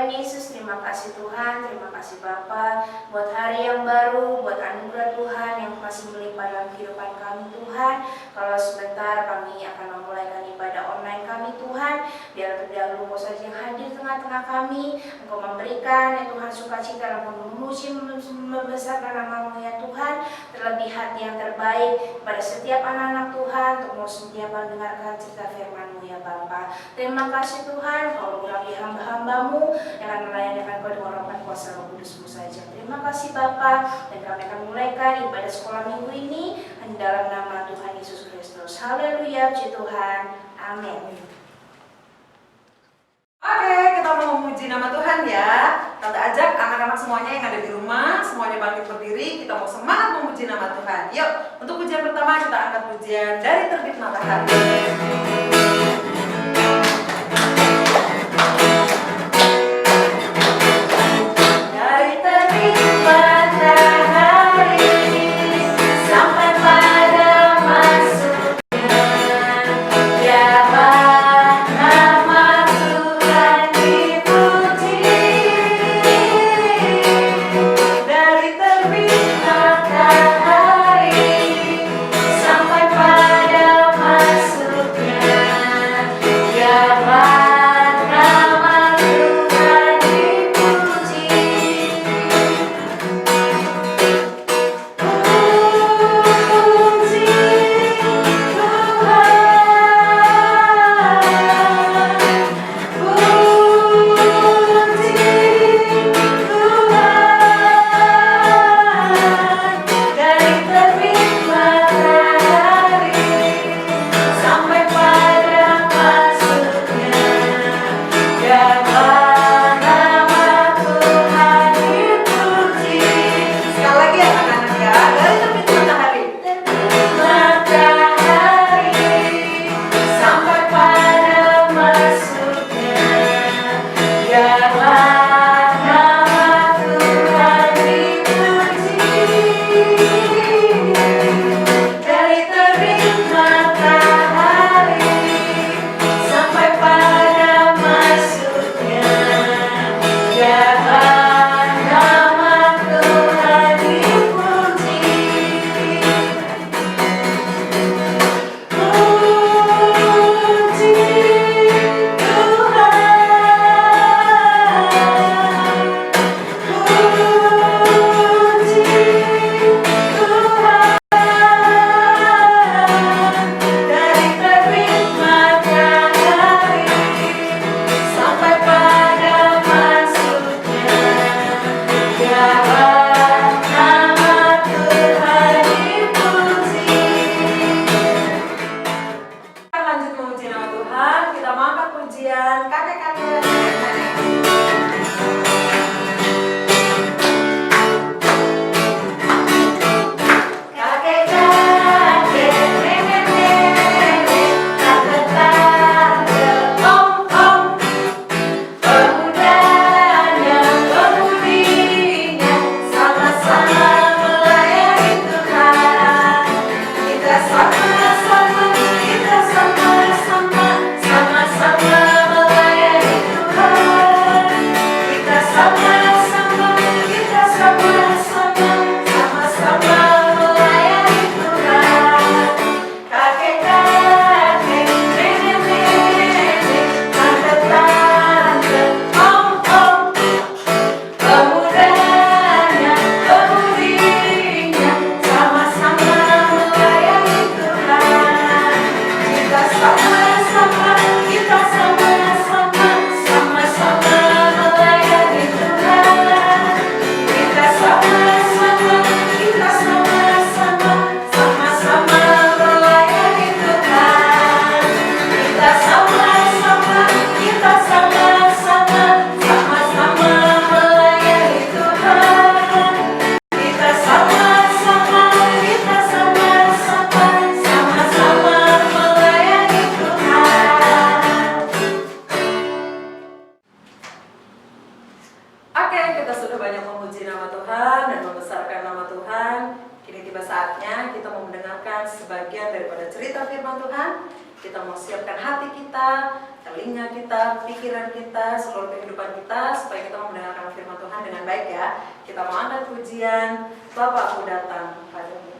Tuhan Yesus, terima kasih Tuhan, terima kasih Bapa buat hari yang baru, buat anugerah Tuhan yang masih melimpah dalam kehidupan kami Tuhan. Kalau sebentar kami akan memulaikan ibadah online kami Tuhan, biar terlebih dahulu Engkau saja yang hadir tengah-tengah kami, Engkau memberikan ya Tuhan sukacita dalam memuji membesarkan nama-Mu ya Tuhan, terlebih hati yang terbaik pada setiap anak-anak Tuhan untuk mau setia mendengarkan cerita firman-Mu ya Bapa. Terima kasih Tuhan, Kau urapi hamba-hamba-Mu yang akan melayani Kau dengan rahmat kuasa Roh Kudus-Mu saja. Terima kasih Bapa, dan kami akan mulaikan ibadah sekolah minggu ini dalam nama Tuhan Yesus Kristus. Haleluya, puji Tuhan. Amin. Oke, kita mau memuji nama Tuhan ya. Tante ajak anak-anak semuanya yang ada di rumah, semuanya bangkit berdiri. Kita mau semangat memuji nama Tuhan. Yuk, untuk pujian pertama kita angkat pujian dari Terbit Matahari. Kita mau siapkan hati kita, telinga kita, pikiran kita, seluruh kehidupan kita supaya kita mau mendengarkan firman Tuhan dengan baik ya. Kita mau angkat pujian, Bapakku datang padamu.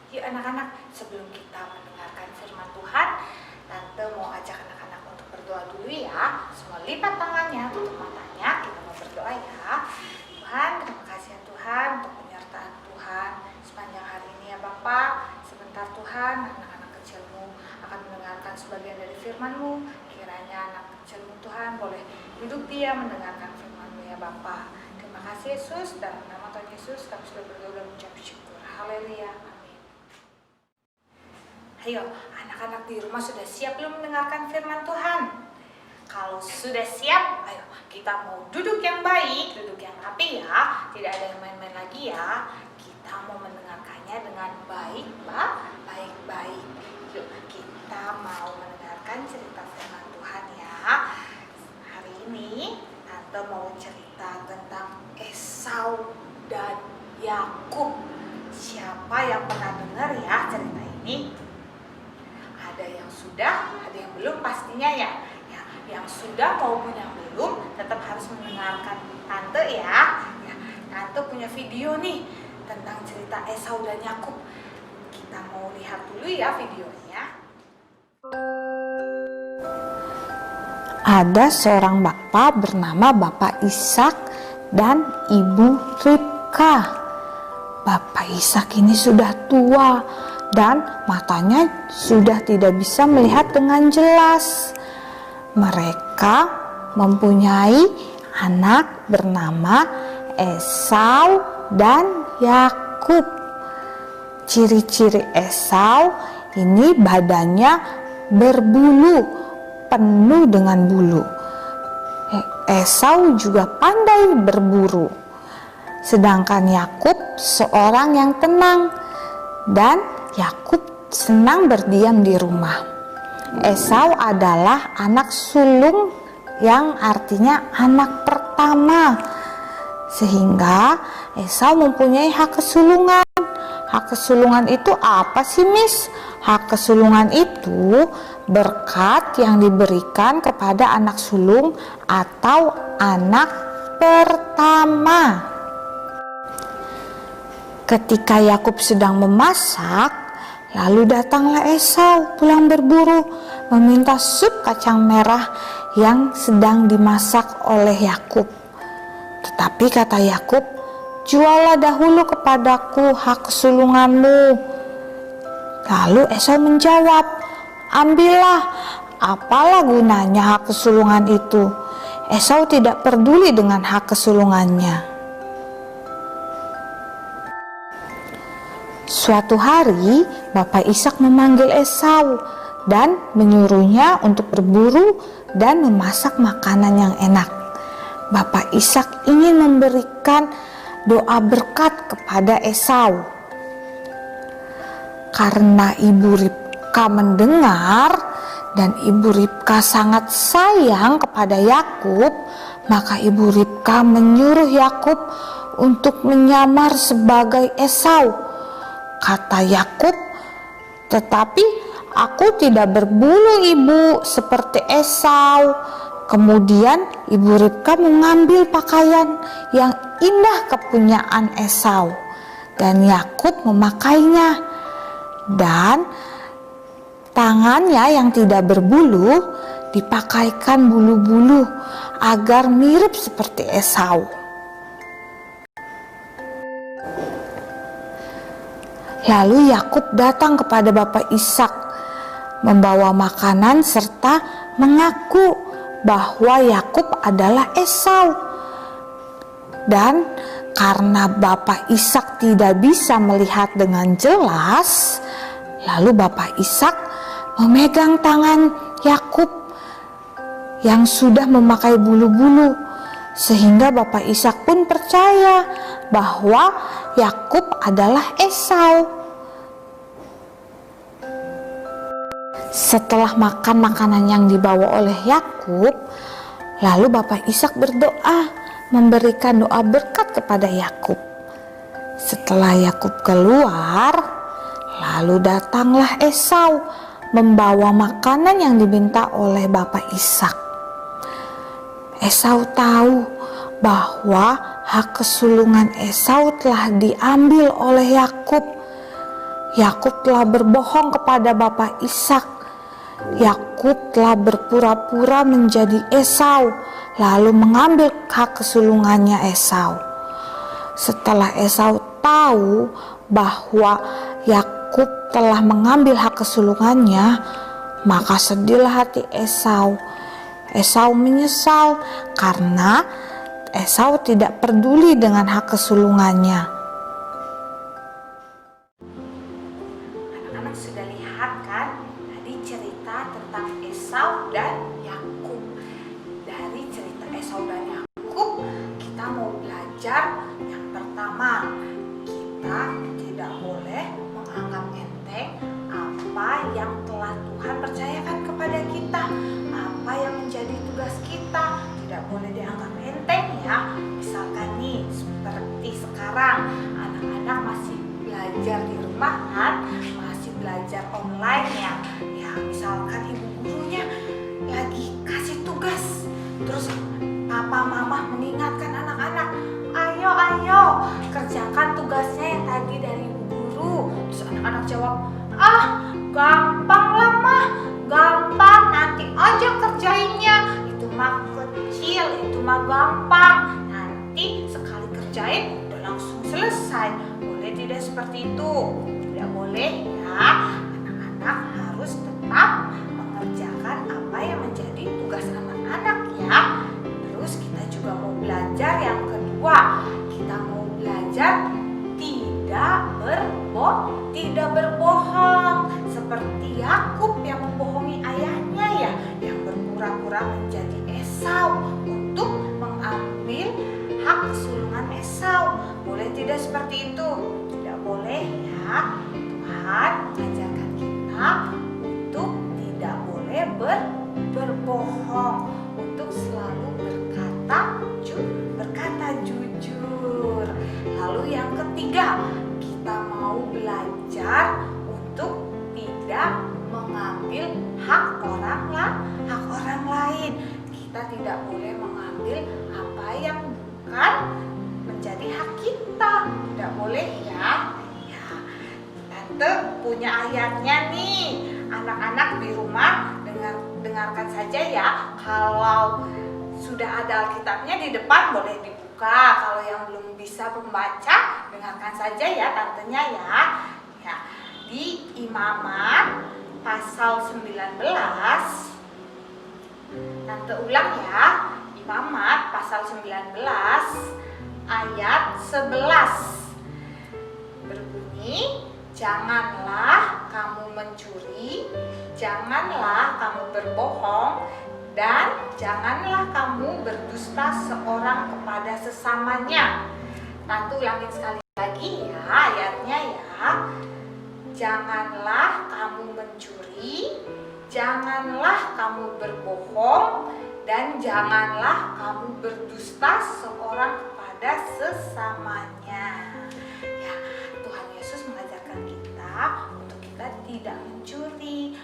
Yuk anak-anak, sebelum kita mendengarkan firman Tuhan, Tante mau ajak anak-anak untuk berdoa dulu ya. Semua lipat tangannya, tutup matanya, kita mau berdoa ya. Tuhan, terima kasih ya Tuhan untuk penyertaan Tuhan sepanjang hari ini ya Bapak. Sebentar Tuhan, anak-anak kecilmu akan mendengarkan sebagian dari firman-Mu. Kiranya anak kecilmu Tuhan boleh duduk dia mendengarkan firman-Mu ya Bapak. Terima kasih Yesus, dalam nama Tuhan Yesus kami sudah berdoa dan mengucap syukur. Haleluya. Ayo, anak-anak di rumah sudah siap belum mendengarkan firman Tuhan? Kalau sudah siap, ayo kita mau duduk yang baik, duduk yang rapi ya. Tidak ada yang main-main lagi ya. Kita mau mendengarkannya dengan baik, baik-baik. Yuk, kita mau mendengarkan cerita firman Tuhan ya. Hari ini Tante mau cerita tentang Esau dan Yakub. Siapa yang pernah dengar ya cerita ini? Ada yang sudah, ada yang belum pastinya ya. Yang sudah maupun yang belum tetap harus mendengarkan Tante ya. Tante punya video nih tentang cerita Esau dan Yakub. Kita mau lihat dulu ya videonya. Ada seorang bapak bernama Bapak Ishak dan Ibu Ribka. Bapak Ishak ini sudah tua dan matanya sudah tidak bisa melihat dengan jelas. Mereka mempunyai anak bernama Esau dan Yakub. Ciri-ciri Esau ini badannya berbulu, penuh dengan bulu. Esau juga pandai berburu. Sedangkan Yakub seorang yang tenang dan Yakub senang berdiam di rumah. Esau adalah anak sulung yang artinya anak pertama. Sehingga Esau mempunyai hak kesulungan. Hak kesulungan itu apa sih, Miss? Hak kesulungan itu berkat yang diberikan kepada anak sulung atau anak pertama. Ketika Yakub sedang memasak, lalu datanglah Esau pulang berburu meminta sup kacang merah yang sedang dimasak oleh Yakub. Tetapi kata Yakub, "Juallah dahulu kepadaku hak kesulunganmu." Lalu Esau menjawab, "Ambillah, apalah gunanya hak kesulungan itu?" Esau tidak peduli dengan hak kesulungannya. Suatu hari, Bapak Ishak memanggil Esau dan menyuruhnya untuk berburu dan memasak makanan yang enak. Bapak Ishak ingin memberikan doa berkat kepada Esau. Karena Ibu Ribka mendengar dan Ibu Ribka sangat sayang kepada Yakub, maka Ibu Ribka menyuruh Yakub untuk menyamar sebagai Esau. Kata Yakub, "Tetapi aku tidak berbulu, Ibu, seperti Esau." Kemudian Ibu Ribka mengambil pakaian yang indah kepunyaan Esau dan Yakub memakainya. Dan tangannya yang tidak berbulu dipakaikan bulu-bulu agar mirip seperti Esau. Lalu Yakub datang kepada Bapak Ishak membawa makanan serta mengaku bahwa Yakub adalah Esau. Dan karena Bapak Ishak tidak bisa melihat dengan jelas, lalu Bapak Ishak memegang tangan Yakub yang sudah memakai bulu-bulu, sehingga Bapak Ishak pun percaya bahwa Yakub adalah Esau. Setelah makan makanan yang dibawa oleh Yakub, lalu Bapak Ishak berdoa memberikan doa berkat kepada Yakub. Setelah Yakub keluar, lalu datanglah Esau membawa makanan yang diminta oleh Bapak Ishak. Esau tahu bahwa hak kesulungan Esau telah diambil oleh Yakub. Yakub telah berbohong kepada Bapak Ishak. Yakub telah berpura-pura menjadi Esau, lalu mengambil hak kesulungannya Esau. Setelah Esau tahu bahwa Yakub telah mengambil hak kesulungannya, maka sedihlah hati Esau. Esau menyesal karena Esau tidak peduli dengan hak kesulungannya. Anak-anak sudah lihat kan tadi cerita tentang Esau dan Yakub. Dari cerita Esau dan Yakub, kita mau belajar yang pertama, kita tidak boleh menganggap enteng apa yang telah Tuhan percayakan kepada kita, apa yang menjadi tugas kita, tidak boleh dianggap enteng ya. Misalkan nih, seperti sekarang anak-anak masih belajar di rumah kan, masih belajar online ya. Ya misalkan ibu gurunya lagi kasih tugas, terus papa mama mengingatkan anak-anak, ayo kerjakan tugasnya yang tadi dari ibu guru. Terus anak-anak jawab, gampang lah mah, gampang, nanti aja kerjainnya, itu mah kecil, itu mah gampang, nanti sekali kerjain udah langsung selesai. Boleh tidak seperti itu? Tidak boleh ya. Anak-anak harus tetap mengerjakan apa yang menjadi tugas anak-anak ya. Terus kita juga mau belajar yang kedua, kita mau belajar tidak berbohong seperti Yakub yang membohongi ayahnya ya, yang berpura-pura menjadi Esau untuk mengambil hak kesulungan Esau. Boleh tidak seperti itu? Tidak boleh ya. Tuhan mengajarkan kita untuk tidak boleh berbohong, untuk selalu berkata Tante punya ayatnya nih. Anak-anak di rumah dengarkan saja ya. Kalau sudah ada Alkitabnya di depan boleh dibuka. Kalau yang belum bisa membaca, dengarkan saja ya tantenya ya. Ya, di Imamat pasal 19. Tante ulang ya. Imamat pasal 19 ayat 11. Berbunyi, janganlah kamu mencuri, janganlah kamu berbohong, dan janganlah kamu berdusta seorang kepada sesamanya. Tante ulangin sekali lagi ya ayatnya ya. Janganlah kamu mencuri, janganlah kamu berbohong, dan janganlah kamu berdusta seorang kepada sesamanya. Ya, Tuhan Yesus mengajarkan kita untuk kita tidak mencuri,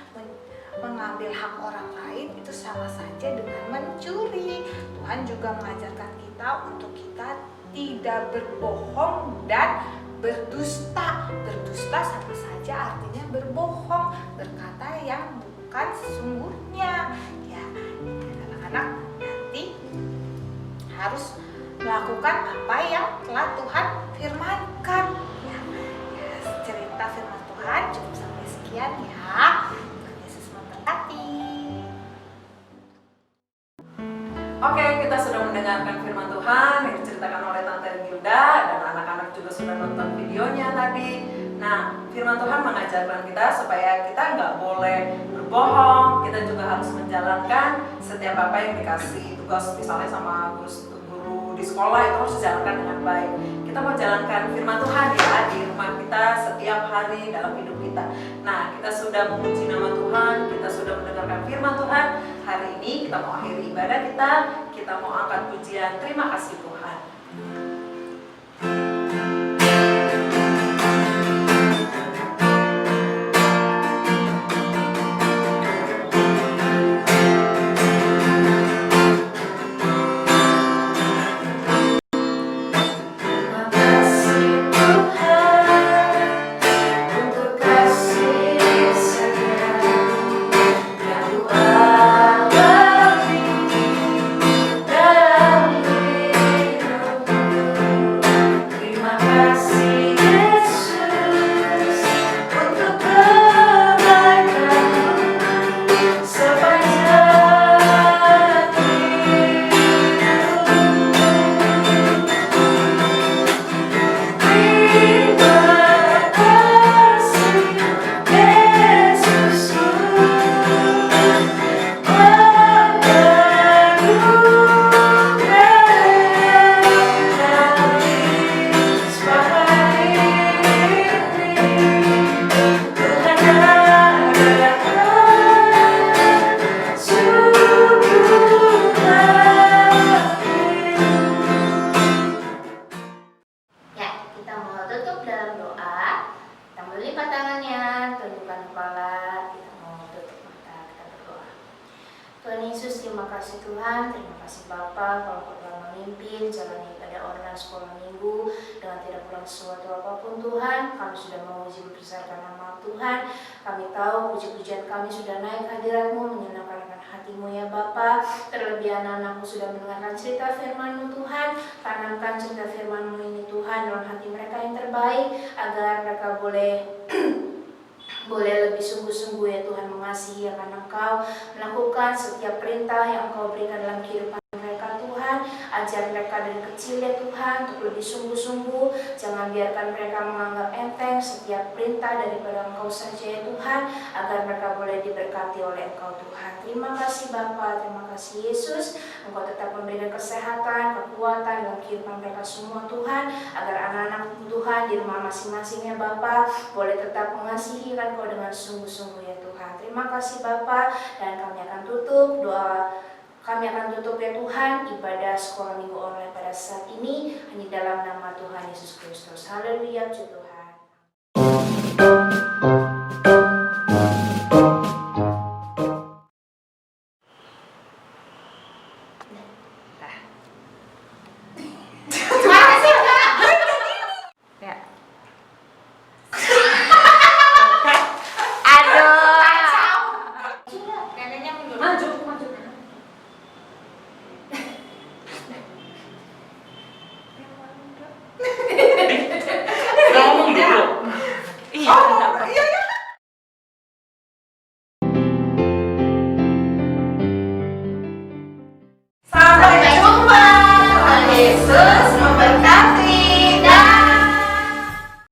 mengambil hak orang lain itu sama saja dengan mencuri. Tuhan juga mengajarkan kita untuk kita tidak berbohong dan berdusta. Berdusta sama saja artinya berbohong, berkata yang bukan sesungguhnya. Ya, anak-anak nanti harus melakukan apa yang telah Tuhan firmankan. Ya, cerita firman Tuhan cukup sampai sekian ya. Tuhan Yesus memberkati. Oke, kita sudah mendengarkan firman Tuhan yang diceritakan oleh Tante Gilda dan anak-anak juga sudah nonton videonya tadi. Nah, firman Tuhan mengajarkan kita supaya kita nggak boleh berbohong. Kita juga harus menjalankan setiap apa yang dikasih tugas misalnya sama guru di sekolah itu harus dijalankan dengan baik. Kita mau jalankan firman Tuhan ya di rumah kita setiap hari dalam hidup kita. Nah, kita sudah memuji nama Tuhan, kita sudah mendengarkan firman Tuhan. Hari ini kita mau akhiri ibadah kita mau angkat pujian terima kasih Tuhan. Terima kasih Tuhan, terima kasih Bapa kalau Kau telah memimpin jalani pada online sekolah minggu dengan tidak kurang sesuatu apapun Tuhan. Kami sudah memuji membesarkan nama Tuhan. Kami tahu puji-pujian kami sudah naik hadirat-Mu, menyenangkan hati-Mu ya Bapa. Terlebih anak-anak-Mu sudah mendengarkan cerita firman-Mu Tuhan. Tanamkan cerita firman-Mu ini Tuhan dalam hati mereka yang terbaik, agar mereka boleh lebih sungguh-sungguh ya Tuhan mengasihi akan Engkau, melakukan setiap perintah yang Engkau berikan dalam kehidupan mereka Tuhan. Ajar mereka dari kecil ya Tuhan untuk lebih sungguh-sungguh. Jangan biarkan mereka menganggap enteng setiap perintah daripada Engkau saja ya Tuhan, agar mereka boleh diberkati oleh Engkau Tuhan. Terima kasih Bapa, terima kasih Yesus. Engkau tetap memberikan kesehatan, kekuatan dalam kehidupan mereka semua Tuhan, agar anak-anak Tuhan di rumah masing-masingnya Bapa boleh tetap mengasihi Engkau dengan sungguh-sungguh ya Tuhan. Terima kasih Bapa, dan kami akan tutup ya Tuhan ibadah sekolah minggu online pada saat ini hanya dalam nama Tuhan Yesus Kristus. Haleluya, puji Tuhan. Tidak.